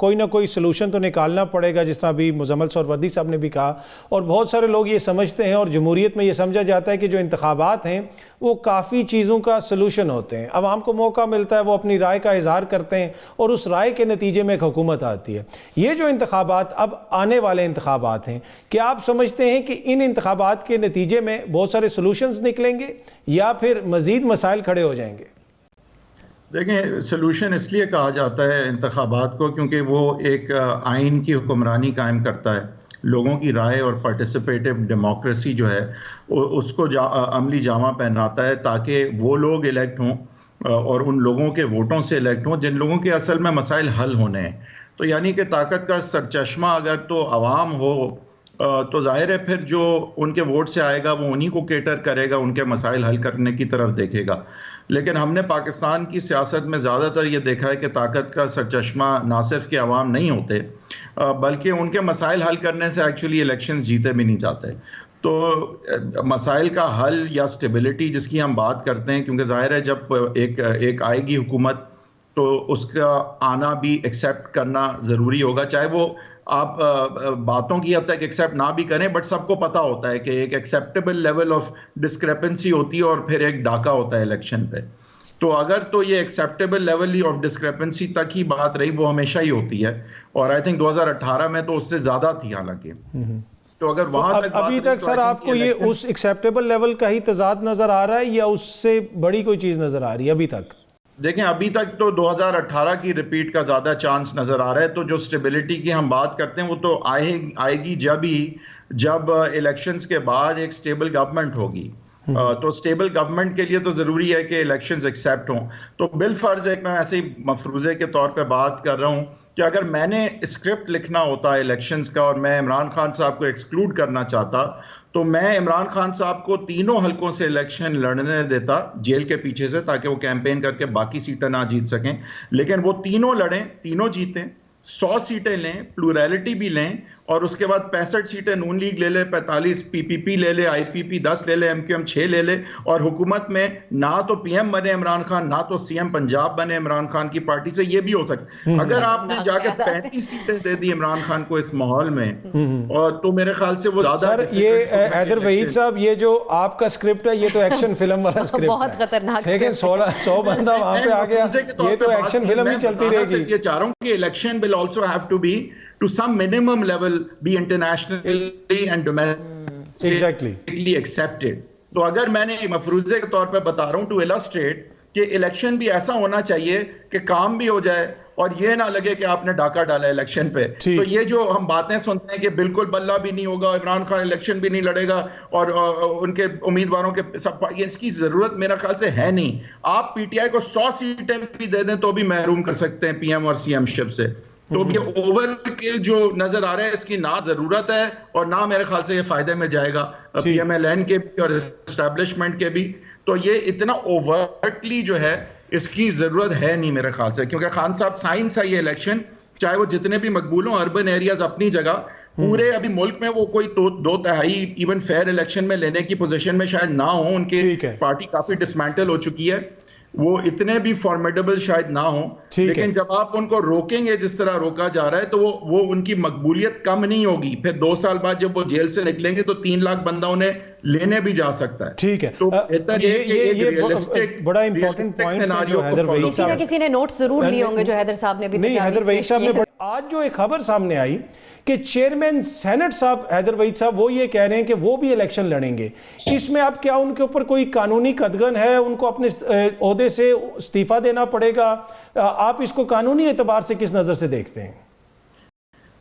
कोई ना कोई सलूशन तो निकालना पड़ेगा, जिस तरह अभी मुजम्मल सोहरवर्दी साहब ने भी कहा। और बहुत सारे लोग ये समझते हैं और जमहूरियत में ये समझा जाता है कि जो इंतखाबात हैं वो काफ़ी चीज़ों का सलूशन होते हैं, अवाम को मौका मिलता है, वो अपनी राय का इजहार करते हैं और उस राय के नतीजे में एक हुकूमत आती है। ये जो इंतखाबात अब आने वाले इंतखाबात हैं, क्या आप समझते हैं कि इन इंतखाबात के नतीजे में बहुत सारे सलूशंस निकलेंगे या फिर मज़ीद मसाइल खड़े हो जाएंगे? देखें, सलूशन इसलिए कहा जाता है इंतखाबात को क्योंकि वो एक आइन की हुक्मरानी कायम करता है, लोगों की राय और पार्टिसिपेटिव डेमोक्रेसी जो है उसको अमली जामा पहनाता है ताकि वो लोग इलेक्ट हों और उन लोगों के वोटों से इलेक्ट हों जिन लोगों के असल में मसाइल हल होने हैं। तो यानी कि ताकत का सरचश्मा अगर तो अवाम हो तो जाहिर है फिर जो उनके वोट से आएगा वो उन्हीं को केटर करेगा, उनके मसाइल हल करने की तरफ देखेगा। लेकिन हमने पाकिस्तान की सियासत में ज़्यादातर ये देखा है कि ताकत का सरचश्मा ना सिर्फ के अवाम नहीं होते बल्कि उनके मसाइल हल करने से एक्चुअली इलेक्शंस जीते भी नहीं जाते। तो मसाइल का हल या स्टेबिलिटी जिसकी हम बात करते हैं, क्योंकि जाहिर है जब एक आएगी हुकूमत तो उसका आना भी एक्सेप्ट करना ज़रूरी होगा, चाहे वो आप बातों की हद तक एक्सेप्ट ना भी करें, बट सबको पता होता है कि एक एक्सेप्टेबल लेवल ऑफ डिस्क्रेपेंसी होती है और फिर एक डाका होता है इलेक्शन पे। तो अगर तो ये एक्सेप्टेबल लेवल ऑफ डिस्क्रेपेंसी तक ही बात रही, वो हमेशा ही होती है और आई थिंक 2018 में तो उससे ज़्यादा थी हालांकि। तो अगर वहां तक अभी तक सर आपको ये उस एक्सेप्टेबल लेवल का ही तजाद नज़र आ रहा है या उससे बड़ी कोई चीज़ नज़र आ रही है अभी तक? देखें, अभी तक तो 2018 की रिपीट का ज़्यादा चांस नज़र आ रहा है। तो जो स्टेबिलिटी की हम बात करते हैं वो तो आएगी जब इलेक्शंस के बाद एक स्टेबल गवर्नमेंट होगी। तो स्टेबल गवर्नमेंट के लिए तो ज़रूरी है कि इलेक्शंस एक्सेप्ट हों। तो बिलफर्ज एक मैं ऐसे ही मफरूज़े के तौर पे बात कर रहा हूँ कि अगर मैंने स्क्रिप्ट लिखना होता है इलेक्शंस का और मैं इमरान खान साहब को एक्सक्लूड करना चाहता तो मैं इमरान खान साहब को तीनों हलकों से इलेक्शन लड़ने देता जेल के पीछे से, ताकि वो कैंपेन करके बाकी सीटें ना जीत सकें। लेकिन वो तीनों लड़ें, तीनों जीतें, 100 सीटें लें, प्लूरैलिटी भी लें और उसके बाद 65 सीटें नून लीग ले ले, 45 पीपीपी ले ले, आईपीपी 10 ले ले, एमक्यूएम 6 ले ले और हुकूमत में ना तो पीएम बने इमरान खान ना तो सीएम पंजाब बने इमरान खान की पार्टी से। ये भी हो सकता है अगर आपने जाके 35 सीटें दे दी इमरान खान को इस माहौल में और तो मेरे ख्याल से वो ज्यादा। सर ये हैदर वहीद साहब, ये जो आपका स्क्रिप्ट है ये तो एक्शन फिल्म वाला स्क्रिप्ट बहुत खतरनाक। लेकिन 100 बंदा वहां पे आ गया, ये तो एक्शन फिल्म ही चलती रहेगी। ये चाह रहा हूं कि election will also have to be to some minimum level be internationally and domestically accepted। तो अगर मैंने मफरूजे के तौर पे बता रहा हूं टू इलस्ट्रेट कि इलेक्शन भी ऐसा होना चाहिए कि काम भी हो जाए और ये ना लगे कि आपने डाका डाला इलेक्शन पे। तो ये जो हम बातें सुनते हैं कि बिल्कुल बल्ला भी नहीं होगा, इमरान खान इलेक्शन भी नहीं लड़ेगा और उनके उम्मीदवारों के सब, इसकी जरूरत मेरा ख्याल से है नहीं। आप पीटीआई को 100 सीटें भी दे दें तो भी महरूम कर सकते हैं पीएम और सीएम शिप से। तो ये ओवर के जो नजर आ रहा है इसकी ना जरूरत है और ना मेरे ख्याल से ये फायदे में जाएगा पीएमएलएन के भी और एस्टैब्लिशमेंट के भी। तो ये इतना ओवरटली जो है इसकी जरूरत है नहीं मेरे ख्याल से, क्योंकि खान साहब साइंस है ये इलेक्शन, चाहे वो जितने भी मकबूल हों, अर्बन एरियाज अपनी जगह, पूरे अभी मुल्क में वो कोई 2/3 इवन फेयर इलेक्शन में लेने की पोजीशन में शायद ना हो। उनकी पार्टी काफी डिसमेंटल हो चुकी है, वो इतने भी फॉर्मेडेबल शायद ना हो। लेकिन जब आप उनको रोकेंगे जिस तरह रोका जा रहा है तो वो उनकी मकबूलियत कम नहीं होगी। फिर 2 साल बाद जब वो जेल से निकलेंगे तो 3 लाख बंदा उन्हें लेने भी जा सकता है। ठीक है, तो बेहतर ये बड़ा इंपॉर्टेंट पॉइंट है जो हैदर वहीद साहब, किसी ने नोट जरूर लिए होंगे जो हैदर साहब ने भी नहीं, हैदर वहीद साहब ने। आज जो एक खबर सामने आई कि चेयरमैन सेनेट साहब हैदर वहीद साहब वो ये कह रहे हैं कि वो भी इलेक्शन लड़ेंगे। इसमें अब क्या उनके ऊपर कोई कानूनी कदगन है, उनको अपने ओहदे से इस्तीफा देना पड़ेगा? आप इसको कानूनी एतबार से किस नजर से देखते हैं?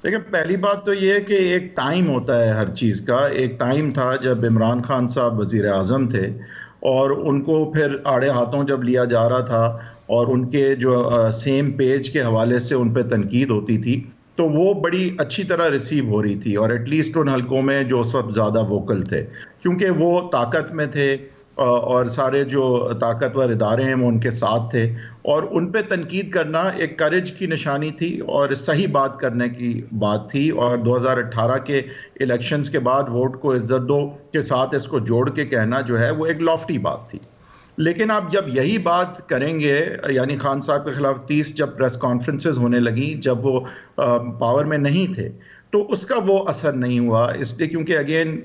देखिए, पहली बात तो ये है कि एक टाइम होता है हर चीज़ का। एक टाइम था जब इमरान खान साहब वज़ीर आज़म थे और उनको फिर आड़े हाथों जब लिया जा रहा था और उनके जो सेम पेज के हवाले से उन पर तनकीद होती थी तो वो बड़ी अच्छी तरह रिसीव हो रही थी और एटलीस्ट उन हलकों में जो उस वक्त ज़्यादा वोकल थे, क्योंकि वो ताकत में थे और सारे जो ताकतवर इदारे हैं वो उनके साथ थे और उन पे तनकीद करना एक करेज की निशानी थी और सही बात करने की बात थी। और 2018 के इलेक्शंस के बाद वोट को इज्जत दो के साथ इसको जोड़ के कहना जो है वो एक लॉफ्टी बात थी। लेकिन आप जब यही बात करेंगे, यानी खान साहब के खिलाफ 30 जब प्रेस कॉन्फ्रेंसेस होने लगी जब वो पावर में नहीं थे, तो उसका वो असर नहीं हुआ, इसलिए क्योंकि अगेन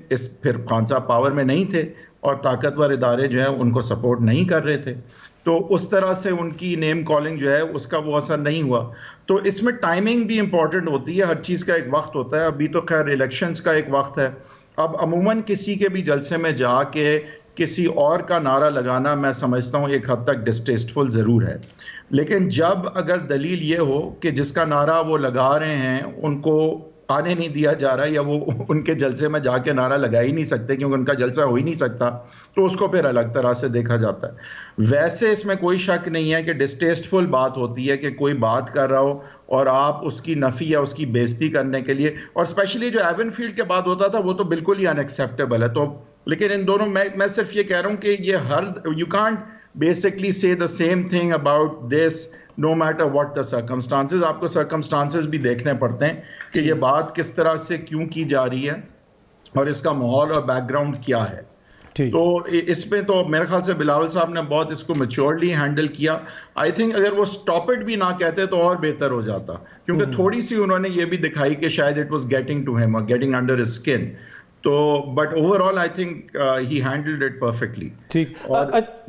फिर खान साहब पावर में नहीं थे और ताकतवर इदारे जो है उनको सपोर्ट नहीं कर रहे थे, तो उस तरह से उनकी नेम कॉलिंग जो है उसका वो असर नहीं हुआ। तो इसमें टाइमिंग भी इंपॉर्टेंट होती है, हर चीज़ का एक वक्त होता है। अभी तो खैर इलेक्शंस का एक वक्त है। अब अमूमन किसी के भी जलसे में जाके किसी और का नारा लगाना मैं समझता हूँ एक हद तक डिस्टेस्टफुल ज़रूर है, लेकिन जब अगर दलील ये हो कि जिसका नारा वो लगा रहे हैं उनको आने नहीं दिया जा रहा या वो उनके जलसे में जाके नारा लगा ही नहीं सकते क्योंकि उनका जलसा हो ही नहीं सकता, तो उसको फिर अलग तरह से देखा जाता है। वैसे इसमें कोई शक नहीं है कि डिस्टेस्टफुल बात होती है कि कोई बात कर रहा हो और आप उसकी नफ़ी या उसकी बेइज्जती करने के लिए, और स्पेशली जो एवनफील्ड के बाद होता था वो तो बिल्कुल ही अनएक्सेप्टेबल है। तो लेकिन इन दोनों मैं सिर्फ ये कह रहा हूँ कि ये you can't basically say the same thing about this no matter what the circumstances. आपको सर्कमस्टांसेस भी देखने पड़ते हैं कि ये बात किस तरह से क्यों की जा रही है और इसका माहौल और बैकग्राउंड क्या है। तो इसमें तो मेरे ख्याल से बिलावल साहब ने बहुत इसको मैच्योरली हैंडल किया। आई थिंक अगर वो स्टॉप इट भी ना कहते तो और बेहतर हो जाता, क्योंकि थोड़ी सी उन्होंने ये भी दिखाई कि शायद it was getting to him और गेटिंग अंडर हिज स्किन। तो but overall I think he handled it perfectly. ठीक।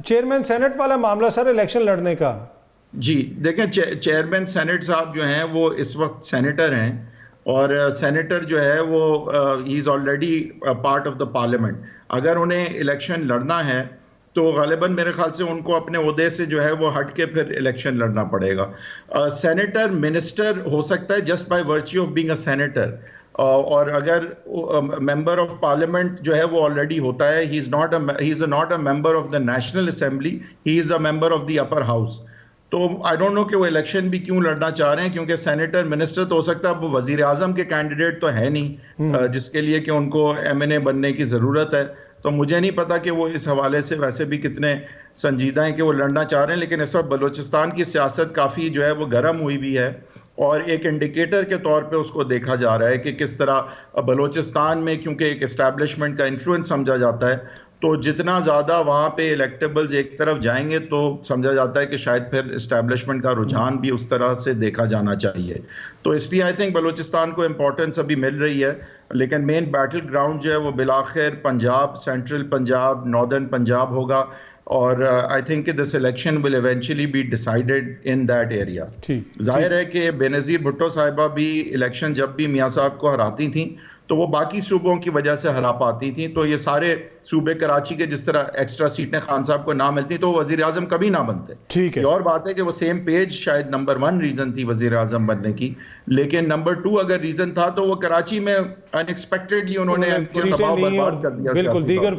चेयरमैन सेनेट वाला मामला सर, इलेक्शन लड़ने का, जी देखें, चेयरमैन सेनेट साहब जो हैं वो इस वक्त सेनेटर हैं और सेनेटर जो है वो he is already part of the parliament. अगर उन्हें इलेक्शन लड़ना है तो गालिबन मेरे ख्याल से उनको अपने ओहदे से जो है वो हट के फिर इलेक्शन लड़ना पड़ेगा। सेनेटर मिनिस्टर हो सकता है just by virtue of being a senator, और अगर मेंबर ऑफ पार्लियामेंट जो है वो ऑलरेडी होता है, he is not a member of the national assembly, he is a member of the upper house. तो आई डोंट नो कि वो इलेक्शन भी क्यों लड़ना चाह रहे हैं, क्योंकि सेनेटर मिनिस्टर तो हो सकता है, वो वजीर आजम के कैंडिडेट तो है नहीं जिसके लिए कि उनको MNA बनने की ज़रूरत है। तो मुझे नहीं पता कि वो इस हवाले से वैसे भी कितने संजीदा हैं कि वो लड़ना चाह रहे हैं। लेकिन इस वक्त बलूचिस्तान की सियासत काफ़ी जो है वो गर्म हुई भी है और एक इंडिकेटर के तौर पे उसको देखा जा रहा है कि किस तरह बलूचिस्तान में, क्योंकि एक इस्टेब्लिशमेंट का इन्फ्लुएंस समझा जाता है, तो जितना ज़्यादा वहाँ पे इलेक्टेबल्स एक तरफ जाएंगे तो समझा जाता है कि शायद फिर इस्टेब्लिशमेंट का रुझान भी उस तरह से देखा जाना चाहिए। तो इसलिए आई थिंक बलूचिस्तान को इम्पोर्टेंस अभी मिल रही है, लेकिन मेन बैटल ग्राउंड जो है वो बिलाखिर पंजाब, सेंट्रल पंजाब, नॉर्दर्न पंजाब होगा, और I think this election will eventually be decided in that area. जाहिर है कि बेनज़ीर भुट्टो साहिबा भी इलेक्शन जब भी मियाँ साहब को हराती थी तो वो बाकी सूबों की वजह से हरा पाती थी, तो ये सारे सूबे कराची के जिस तरह एक्स्ट्रा सीटें खान साहब को ना मिलती तो वजीर आजम कभी ना बनते। ठीक है, ये और बात है कि वो सेम पेज शायद नंबर 1 रीजन थी वजीर आजम बनने की, लेकिन नंबर 2 अगर रीजन था तो वो कराची में अनएक्सपेक्टेडली उन्होंने दबाव बर्बाद कर दिया। बिल्कुल, दीगर